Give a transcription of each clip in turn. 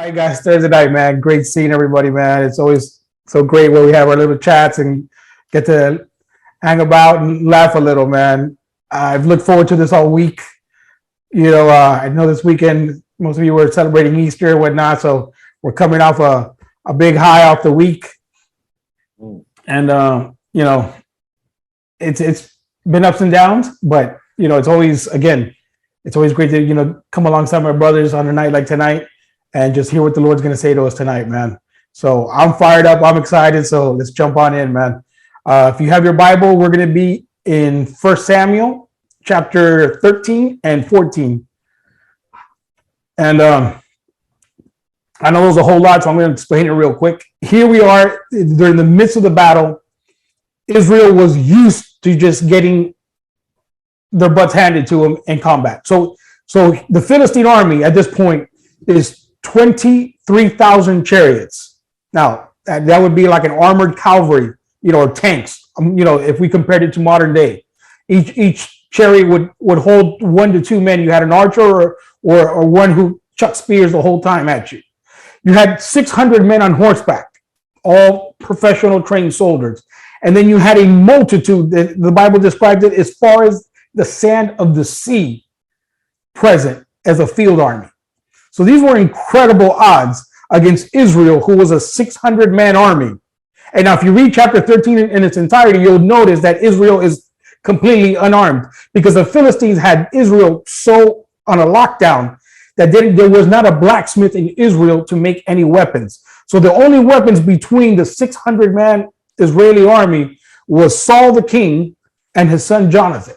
right, guys, Thursday night, man. Great seeing everybody, man. It's always so great when we have our little chats and get to hang about and laugh a little, man. I've looked forward to this all week. I know this weekend most of you were celebrating Easter and whatnot, so we're coming off a big high off the week, and it's been ups and downs, but it's always great to come alongside my brothers on a night like tonight and just hear what the Lord's going to say to us tonight, man. So I'm fired up. I'm excited. So let's jump on in, man. If you have your Bible, we're going to be in 1 Samuel chapter 13 and 14. And I know there's a whole lot, so I'm going to explain it real quick. Here we are. They're in the midst of the battle. Israel was used to just getting their butts handed to them in combat. So the Philistine army at this point is 23,000 chariots. Now, that would be like an armored cavalry, or tanks, if we compared it to modern day. Each chariot would hold 1 to 2 men. You had an archer or one who chucked spears the whole time at you. You had 600 men on horseback, all professional trained soldiers. And then you had a multitude, the Bible described it as far as the sand of the sea, present as a field army. So these were incredible odds against Israel, who was a 600-man army. And now if you read chapter 13 in its entirety, you'll notice that Israel is completely unarmed because the Philistines had Israel so on a lockdown that there was not a blacksmith in Israel to make any weapons. So the only weapons between the 600-man Israeli army was Saul the king and his son Jonathan.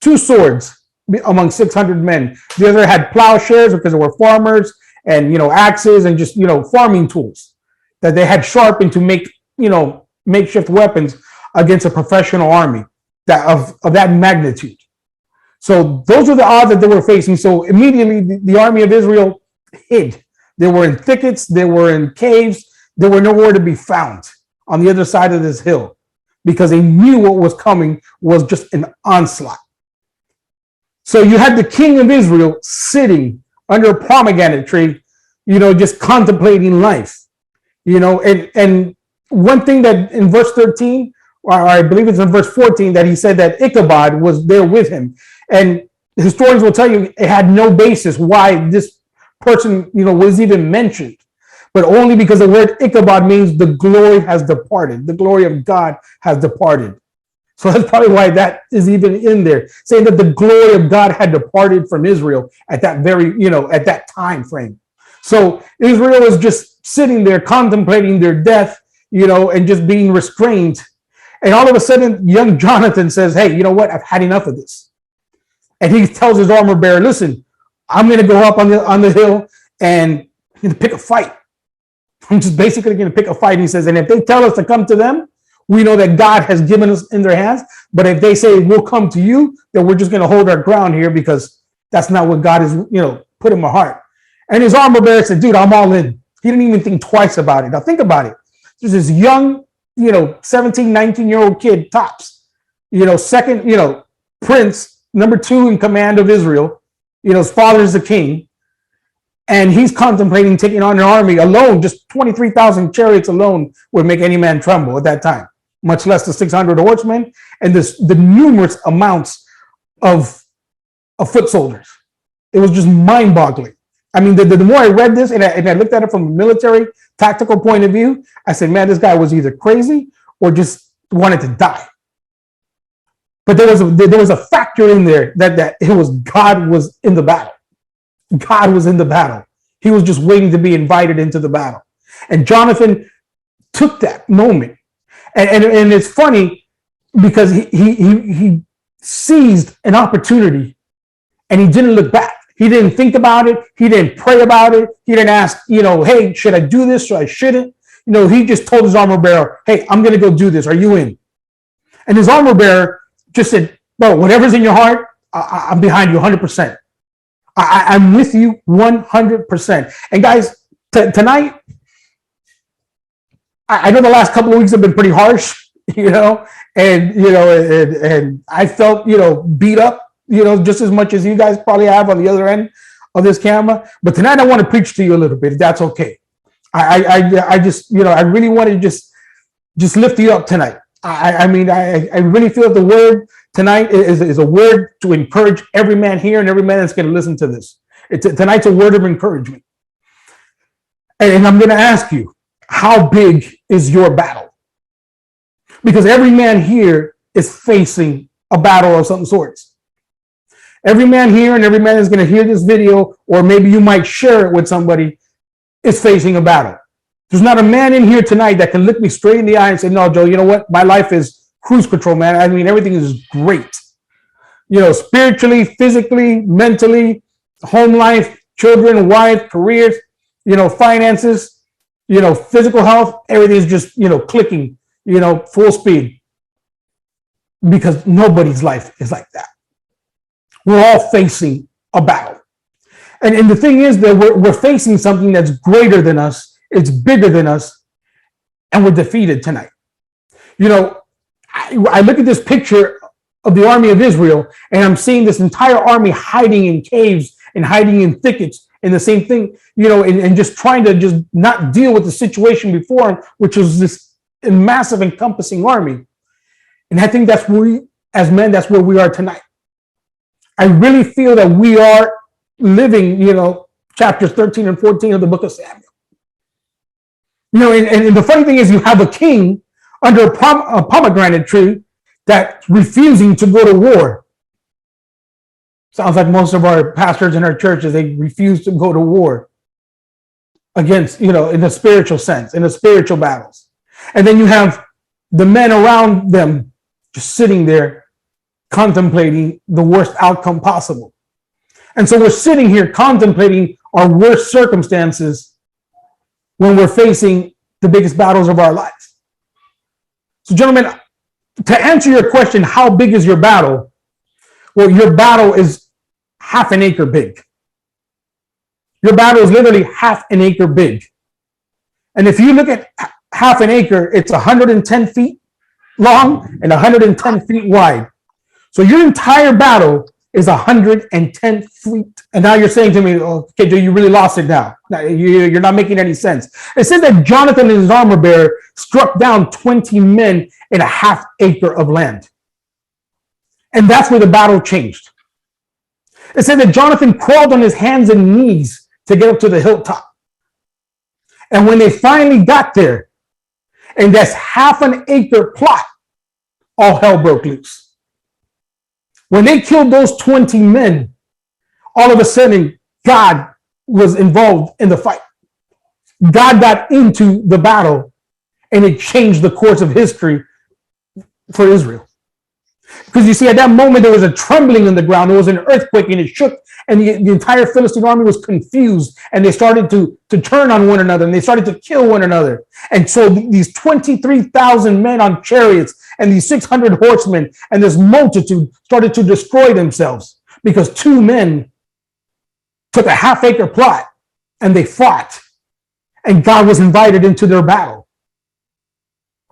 2 swords among 600 men. The other had plowshares because they were farmers, and axes and just farming tools that they had sharpened to make makeshift weapons against a professional army of that magnitude. So those are the odds that they were facing. So immediately the army of Israel hid. They were in thickets, they were in caves, they were nowhere to be found on the other side of this hill because they knew what was coming was just an onslaught. So you had the king of Israel sitting under a pomegranate tree, just contemplating life, and one thing that in verse 13, or I believe it's in verse 14, that he said that Ichabod was there with him. And historians will tell you it had no basis why this person, was even mentioned, but only because the word Ichabod means the glory has departed. The glory of God has departed. So that's probably why that is even in there, saying that the glory of God had departed from Israel at that very, at that time frame. So Israel is just sitting there contemplating their death, and just being restrained. And all of a sudden, young Jonathan says, hey, you know what? I've had enough of this. And he tells his armor bearer, listen, I'm going to go up on the hill and pick a fight. I'm just basically going to pick a fight. And he says, and if they tell us to come to them, we know that God has given us in their hands. But if they say we'll come to you, then we're just going to hold our ground here because that's not what God has, put in my heart. And his armor bearer said, dude, I'm all in. He didn't even think twice about it. Now think about it. There's this young, 17, 19-year-old kid, tops, second, prince, number 2 in command of Israel. His father is the king. And he's contemplating taking on an army alone. Just 23,000 chariots alone would make any man tremble at that time, much less the 600 horsemen and the numerous amounts of foot soldiers. It was just mind-boggling. I mean, the more I read this and I looked at it from a military tactical point of view, I said, man, this guy was either crazy or just wanted to die. But there was a factor in there that it was God was in the battle. God was in the battle. He was just waiting to be invited into the battle. And Jonathan took that moment. And it's funny because he seized an opportunity and he didn't look back. He didn't think about it. He didn't pray about it. He didn't ask, hey, should I do this or I shouldn't? He just told his armor bearer, hey, I'm going to go do this. Are you in? And his armor bearer just said, bro, whatever's in your heart, I'm behind you 100%. I'm with you 100%. And guys, tonight, I know the last couple of weeks have been pretty harsh, and I felt, beat up, just as much as you guys probably have on the other end of this camera, but tonight I want to preach to you a little bit, if that's okay. I just, I really want to just lift you up tonight. I mean, I really feel that the word tonight is a word to encourage every man here and every man that's going to listen to this. Tonight's a word of encouragement. And I'm going to ask you, how big is your battle? Because every man here is facing a battle of some sorts. Every man here and every man that's going to hear this video, or maybe you might share it with somebody, is facing a battle. There's not a man in here tonight that can look me straight in the eye and say, no, Joe, you know what? My life is cruise control, man. I mean, everything is great. Spiritually, physically, mentally, home life, children, wife, careers, finances, physical health, everything is just, clicking, full speed. Because nobody's life is like that. We're all facing a battle. And the thing is that we're facing something that's greater than us. It's bigger than us. And we're defeated tonight. I look at this picture of the army of Israel, and I'm seeing this entire army hiding in caves and hiding in thickets, and the same thing, and just trying to just not deal with the situation before them, which was this massive encompassing army. And I think that's where we, as men, that's where we are tonight. I really feel that we are living, chapters 13 and 14 of the book of Samuel. And the funny thing is, you have a king under a pomegranate tree that's refusing to go to war. Sounds like most of our pastors in our churches, they refuse to go to war against, in a spiritual sense, in the spiritual battles. And then you have the men around them just sitting there contemplating the worst outcome possible. And so we're sitting here contemplating our worst circumstances when we're facing the biggest battles of our lives. So gentlemen, to answer your question, how big is your battle? Well, your battle is half an acre big. Your battle is literally half an acre big. And if you look at half an acre, it's 110 feet long and 110 feet wide. So your entire battle is 110 feet. And now you're saying to me, okay, Joe, you really lost it now. You're not making any sense. It says that Jonathan and his armor bearer struck down 20 men in a half acre of land. And that's where the battle changed. It said that Jonathan crawled on his hands and knees to get up to the hilltop. And when they finally got there, and that's half an acre plot, all hell broke loose. When they killed those 20 men, all of a sudden, God was involved in the fight. God got into the battle, and it changed the course of history for Israel. Because you see, at that moment, there was a trembling in the ground. There was an earthquake, and it shook, and the entire Philistine army was confused, and they started to turn on one another, and they started to kill one another. And so these 23,000 men on chariots and these 600 horsemen and this multitude started to destroy themselves because two men took a half acre plot and they fought, and God was invited into their battle.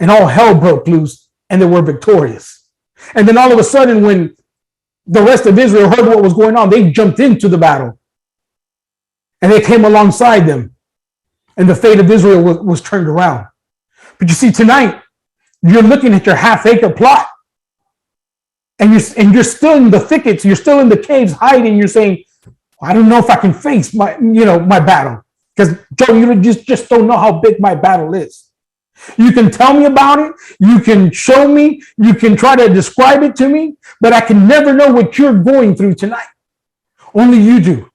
And all hell broke loose, and they were victorious. And then all of a sudden, when the rest of Israel heard what was going on, they jumped into the battle. And they came alongside them. And the fate of Israel was turned around. But you see, tonight, you're looking at your half acre plot. And you're still in the thickets, you're still in the caves hiding. You're saying, I don't know if I can face my battle. Because Joe, you just don't know how big my battle is. You can tell me about it, you can show me, you can try to describe it to me, but I can never know what you're going through tonight. Only you do.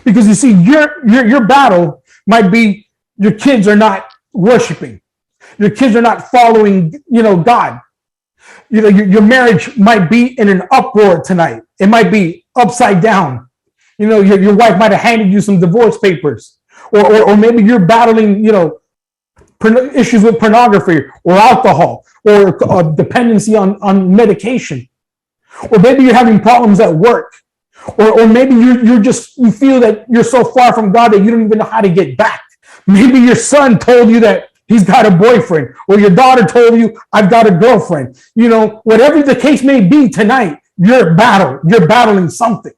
Because you see, your battle might be your kids are not worshiping. Your kids are not following, God. Your marriage might be in an uproar tonight. It might be upside down. Your wife might have handed you some divorce papers, or maybe you're battling, issues with pornography or alcohol or dependency on medication. Or maybe you're having problems at work. Or maybe you feel that you're so far from God that you don't even know how to get back. Maybe your son told you that he's got a boyfriend, or your daughter told you, I've got a girlfriend. Whatever the case may be tonight, you're battling something.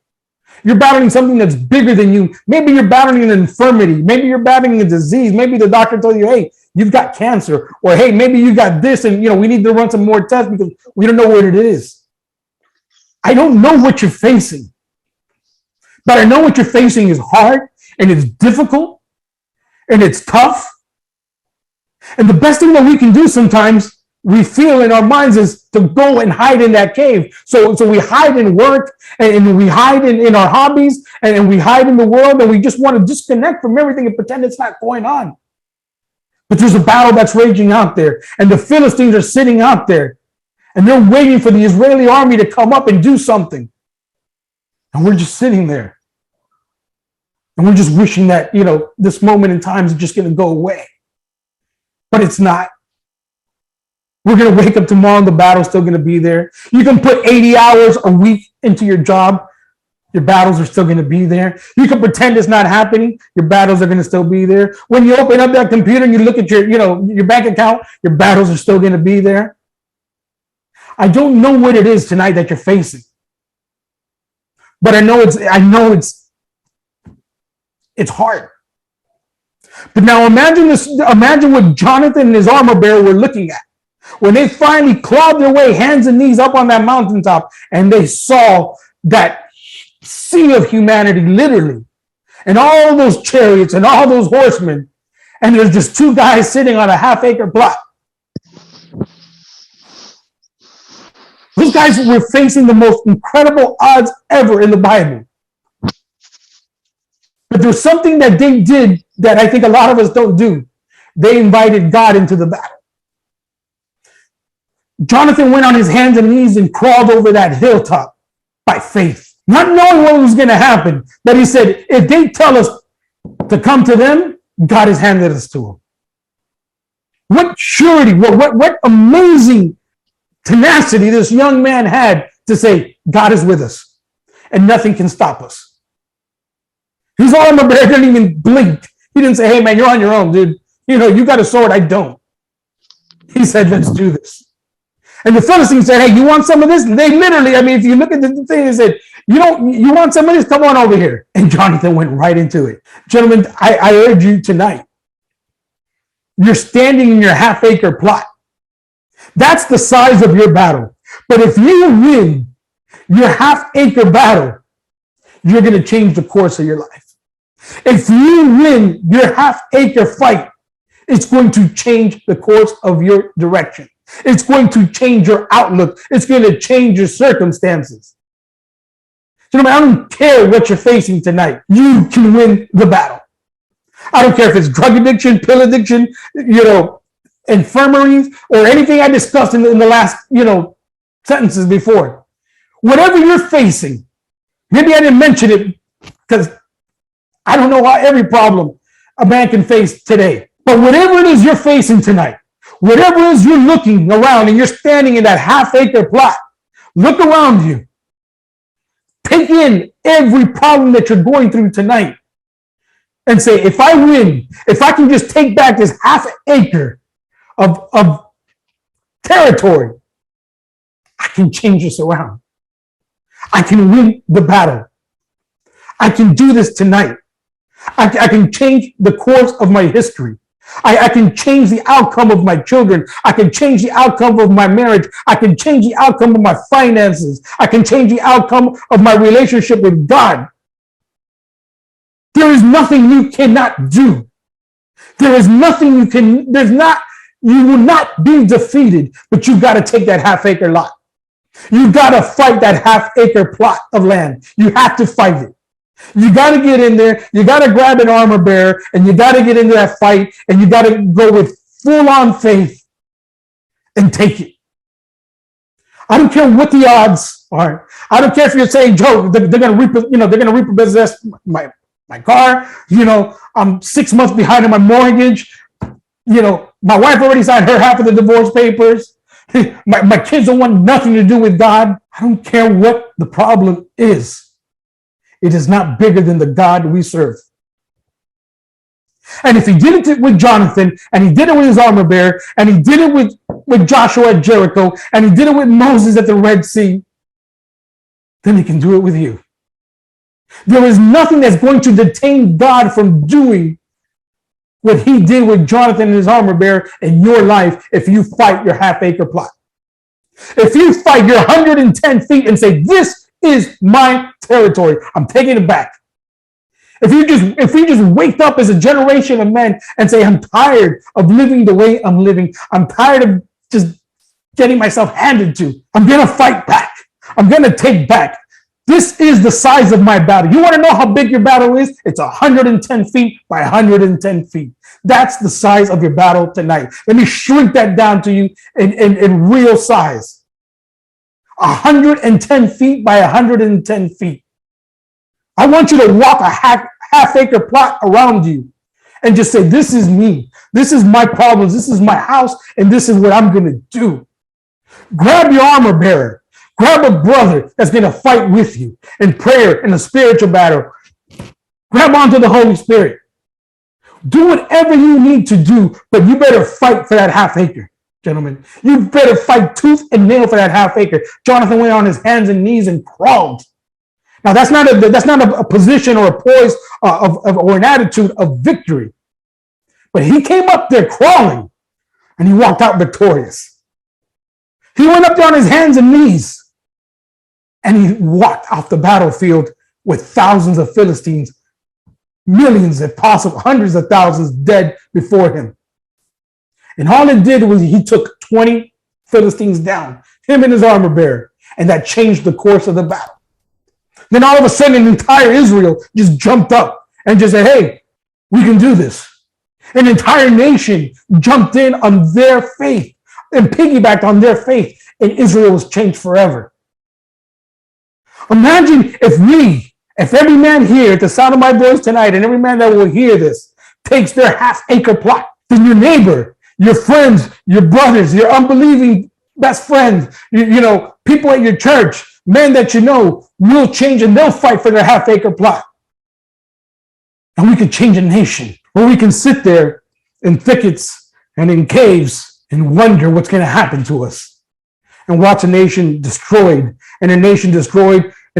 You're battling something that's bigger than you. Maybe you're battling an infirmity. Maybe you're battling a disease. Maybe the doctor told you, hey, you've got cancer. Or, hey, maybe you got this and, we need to run some more tests because we don't know what it is. I don't know what you're facing. But I know what you're facing is hard and it's difficult and it's tough. And the best thing that we can do sometimes, we feel in our minds, is to go and hide in that cave. So we hide in work and we hide in our hobbies and we hide in the world and we just want to disconnect from everything and pretend it's not going on. But there's a battle that's raging out there and the Philistines are sitting out there and they're waiting for the Israeli army to come up and do something. And we're just sitting there. And we're just wishing that, this moment in time is just going to go away. But it's not. We're going to wake up tomorrow and the battle's still going to be there. You can put 80 hours a week into your job. Your battles are still going to be there. You can pretend it's not happening. Your battles are going to still be there. When you open up that computer and you look at your bank account, your battles are still going to be there. I don't know what it is tonight that you're facing. But I know it's hard. But now imagine what Jonathan and his armor bearer were looking at when they finally clawed their way hands and knees up on that mountaintop and they saw that sea of humanity, literally, and all those chariots and all those horsemen, and there's just two guys sitting on a half-acre plot. Those guys were facing the most incredible odds ever in the Bible. But there's something that they did that I think a lot of us don't do. They invited God into the battle. Jonathan went on his hands and knees and crawled over that hilltop by faith, not knowing what was going to happen. But he said, if they tell us to come to them, God has handed us to them. What surety, what amazing tenacity this young man had to say, God is with us and nothing can stop us. His armor bearer didn't even blink. He didn't say, hey, man, you're on your own, dude. You got a sword. I don't. He said, let's do this. And the Philistines said, hey, you want some of this? And they literally, if you look at the thing, they said, you want some of this? Come on over here. And Jonathan went right into it. Gentlemen, I urge you tonight. You're standing in your half-acre plot. That's the size of your battle. But if you win your half-acre battle, you're going to change the course of your life. If you win your half-acre fight, it's going to change the course of your direction. It's going to change your outlook. It's going to change your circumstances. I don't care what you're facing tonight. You can win the battle. I don't care if it's drug addiction, pill addiction, infirmaries, or anything I discussed in the last, sentences before. Whatever you're facing, maybe I didn't mention it because I don't know how every problem a man can face today. But whatever it is you're facing tonight, whatever it is you're looking around and you're standing in that half-acre plot, look around you. Take in every problem that you're going through tonight and say, if I win, if I can just take back this half-acre of territory, I can change this around. I can win the battle. I can do this tonight. I can change the course of my history. I can change the outcome of my children. I can change the outcome of my marriage. I can change the outcome of my finances. I can change the outcome of my relationship with God. There is nothing you cannot do. There is nothing you will not be defeated, but you've got to take that half-acre lot. You've got to fight that half-acre plot of land. You have to fight it. You got to get in there. You got to grab an armor bearer and you got to get into that fight and you got to go with full-on faith and take it. I don't care what the odds are. I don't care if you're saying, Joe, they're going to repossess my car. I'm 6 months behind on my mortgage. My wife already signed her half of the divorce papers. My kids don't want nothing to do with God. I don't care what the problem is. It is not bigger than the God we serve. And if he did it with Jonathan, and he did it with his armor bearer, and he did it with Joshua at Jericho, and he did it with Moses at the Red Sea, then he can do it with you. There is nothing that's going to detain God from doing what he did with Jonathan and his armor bearer in your life if you fight your half-acre plot. If you fight your 110 feet and say, this is my territory, I'm taking it back. If we just wake up as a generation of men and say, I'm tired of living the way I'm living, I'm tired of just getting myself handed to, I'm going to fight back. I'm going to take back. This is the size of my battle. You want to know how big your battle is? It's 110 feet by 110 feet. That's the size of your battle tonight. Let me shrink that down to you in real size. 110 feet by 110 feet. I want you to walk a half-acre plot around you and just say, this is me. This is my problems. This is my house, and this is what I'm going to do. Grab your armor bearer. Grab a brother that's going to fight with you in prayer, in a spiritual battle. Grab onto the Holy Spirit. Do whatever you need to do, but you better fight for that half acre, gentlemen. You better fight tooth and nail for that half acre. Jonathan went on his hands and knees and crawled. Now, that's not a position or a poise or an attitude of victory. But he came up there crawling, and he walked out victorious. He went up there on his hands and knees, and he walked off the battlefield with thousands of Philistines, millions, if possible, hundreds of thousands dead before him. And all it did was he took 20 Philistines down, him and his armor bearer, and that changed the course of the battle. Then all of a sudden, an entire Israel just jumped up and just said, hey, we can do this. An entire nation jumped in on their faith and piggybacked on their faith, and Israel was changed forever. Imagine if every man here at the sound of my voice tonight, and every man that will hear this, takes their half-acre plot, then your neighbor, your friends, your brothers, your unbelieving best friends, people at your church, men that you know, will change and they'll fight for their half-acre plot. And we can change a nation, or we can sit there in thickets and in caves and wonder what's going to happen to us, and watch a nation destroyed, and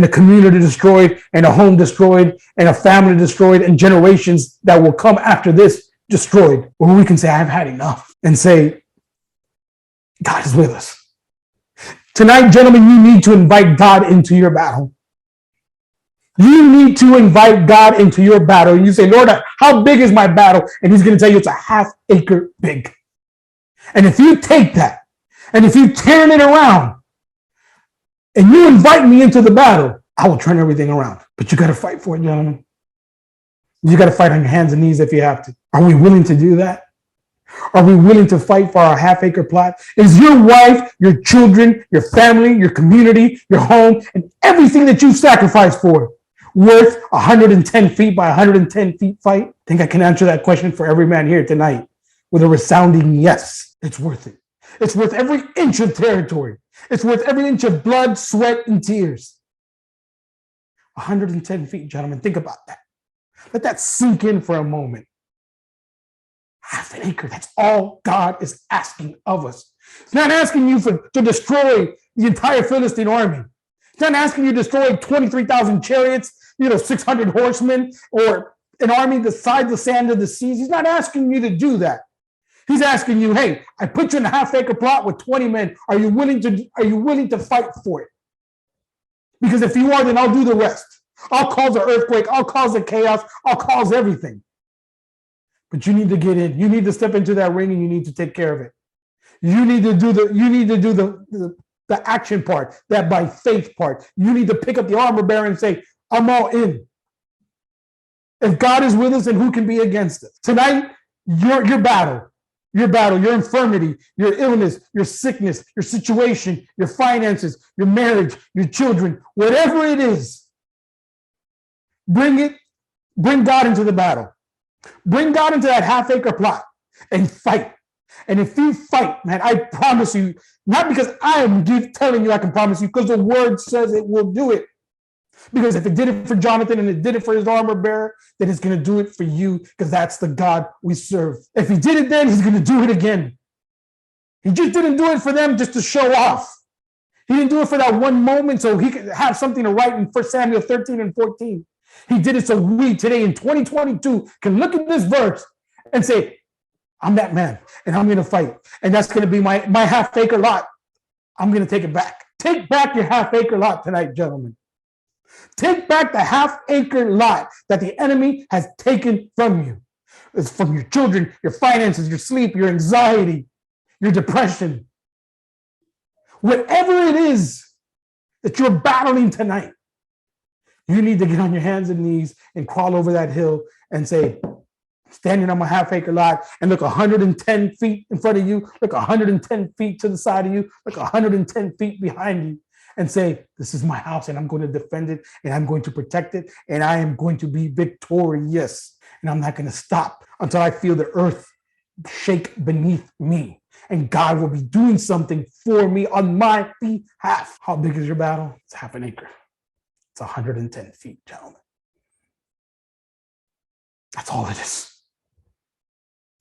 a community destroyed, and a home destroyed, and a family destroyed, and generations that will come after this destroyed. Or we can say, I've had enough, and say, God is with us. Tonight, gentlemen, you need to invite God into your battle. You need to invite God into your battle. You say, Lord, how big is my battle? And he's going to tell you it's a half-acre big. And if you take that, and if you turn it around, and you invite me into the battle, I will turn everything around. But you got to fight for it, gentlemen. You got to fight on your hands and knees if you have to. Are we willing to do that? Are we willing to fight for our half-acre plot? Is your wife, your children, your family, your community, your home, and everything that you've sacrificed for worth 110 feet by 110 feet fight? I think I can answer that question for every man here tonight with a resounding yes. It's worth it. It's worth every inch of territory. It's worth every inch of blood, sweat, and tears. 110 feet, gentlemen. Think about that. Let that sink in for a moment. Half an acre. That's all God is asking of us. He's not asking you to destroy the entire Philistine army. He's not asking you to destroy 23,000 chariots, 600 horsemen, or an army the size of the sand of the seas. He's not asking you to do that. He's asking you, hey, I put you in a half-acre plot with 20 men. Are you willing to fight for it? Because if you are, then I'll do the rest. I'll cause an earthquake. I'll cause a chaos. I'll cause everything. But you need to get in. You need to step into that ring, and you need to take care of it. You need to do the action part, that by faith part. You need to pick up the armor bearer and say, I'm all in. If God is with us, then who can be against us? Tonight, your battle, your infirmity, your illness, your sickness, your situation, your finances, your marriage, your children, whatever it is, bring God into the battle. Bring God into that half-acre plot and fight. And if you fight, man, I promise you, not because I am telling you I can promise you, because the word says it will do it. Because if it did it for Jonathan and it did it for his armor bearer, then it's going to do it for you, because that's the God we serve. If he did it then, he's going to do it again. He just didn't do it for them just to show off. He didn't do it for that one moment so he could have something to write in 1 Samuel 13 and 14. He did it so we today in 2022 can look at this verse and say, I'm that man and I'm going to fight. And that's going to be my half acre lot. I'm going to take it back. Take back your half acre lot tonight, gentlemen. Take back the half acre lot that the enemy has taken from you. It's from your children, your finances, your sleep, your anxiety, your depression. Whatever it is that you're battling tonight, you need to get on your hands and knees and crawl over that hill and say, standing on my half acre lot, and look 110 feet in front of you, look 110 feet to the side of you, look 110 feet behind you, and say, this is my house and I'm going to defend it and I'm going to protect it and I am going to be victorious. And I'm not going to stop until I feel the earth shake beneath me. And God will be doing something for me on my behalf. How big is your battle? It's half an acre. It's 110 feet, gentlemen. That's all it is.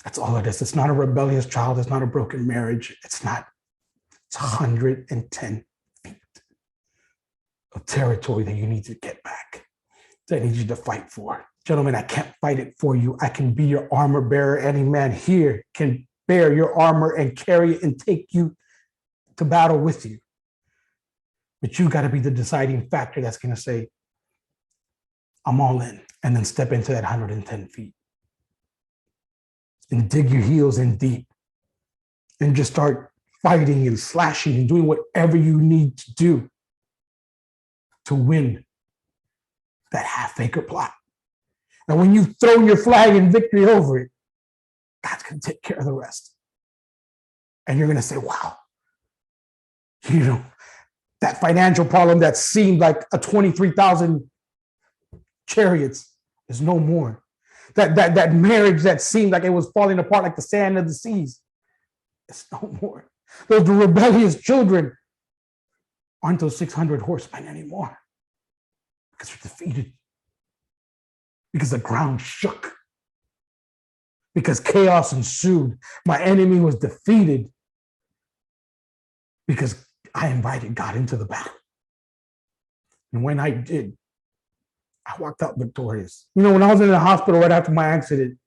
That's all it is. It's not a rebellious child. It's not a broken marriage. It's not. It's 110 feet of territory that you need to get back, that I need you to fight for. Gentlemen, I can't fight it for you. I can be your armor bearer. Any man here can bear your armor and carry it and take you to battle with you. But you got to be the deciding factor that's going to say, I'm all in, and then step into that 110 feet. And dig your heels in deep and just start fighting and slashing and doing whatever you need to do to win that half acre plot. And when you throw your flag in victory over it, God's going to take care of the rest. And you're going to say, wow, you know, that financial problem that seemed like a 23,000 chariots is no more. That marriage that seemed like it was falling apart like the sand of the seas, it's no more. Those rebellious children aren't those 600 horsemen anymore, because they're defeated, because the ground shook, because chaos ensued. My enemy was defeated because I invited God into the battle. And when I did, I walked out victorious. You know, when I was in the hospital right after my accident,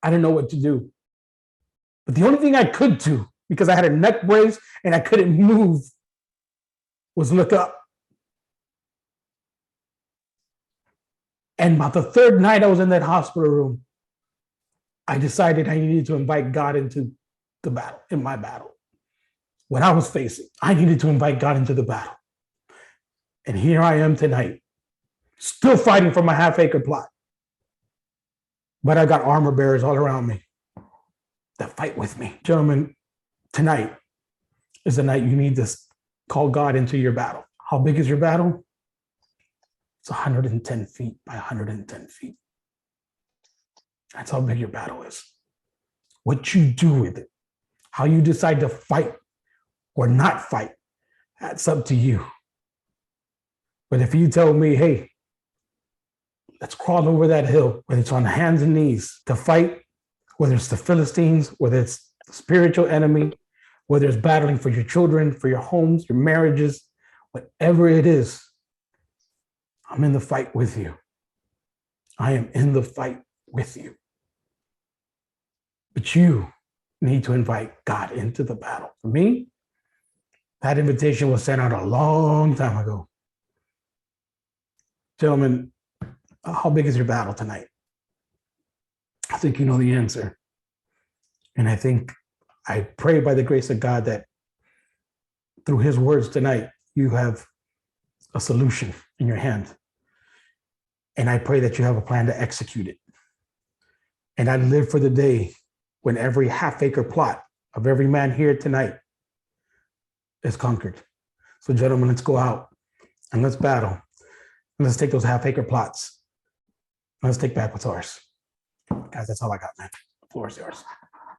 I didn't know what to do. But the only thing I could do, because I had a neck brace and I couldn't move, was look up. And about the third night I was in that hospital room, I decided I needed to invite God into the battle, in my battle. What I was facing, I needed to invite God into the battle. And here I am tonight, still fighting for my half acre plot. But I got armor bearers all around me that fight with me. Gentlemen, tonight is the night you need to call God into your battle. How big is your battle? It's 110 feet by 110 feet. That's how big your battle is. What you do with it, how you decide to fight or not fight, that's up to you. But if you tell me, hey, let's crawl over that hill, whether it's on hands and knees to fight, whether it's the Philistines, whether it's the spiritual enemy, whether it's battling for your children, for your homes, your marriages, whatever it is, I'm in the fight with you. I am in the fight with you. But you need to invite God into the battle. For me, that invitation was sent out a long time ago. Gentlemen, how big is your battle tonight? I think you know the answer. And I pray by the grace of God that through his words tonight, you have a solution in your hand. And I pray that you have a plan to execute it. And I live for the day when every half acre plot of every man here tonight is conquered. So gentlemen, let's go out and let's battle. And let's take those half acre plots. Let's take back what's ours. Guys, that's all I got, man. The floor is yours.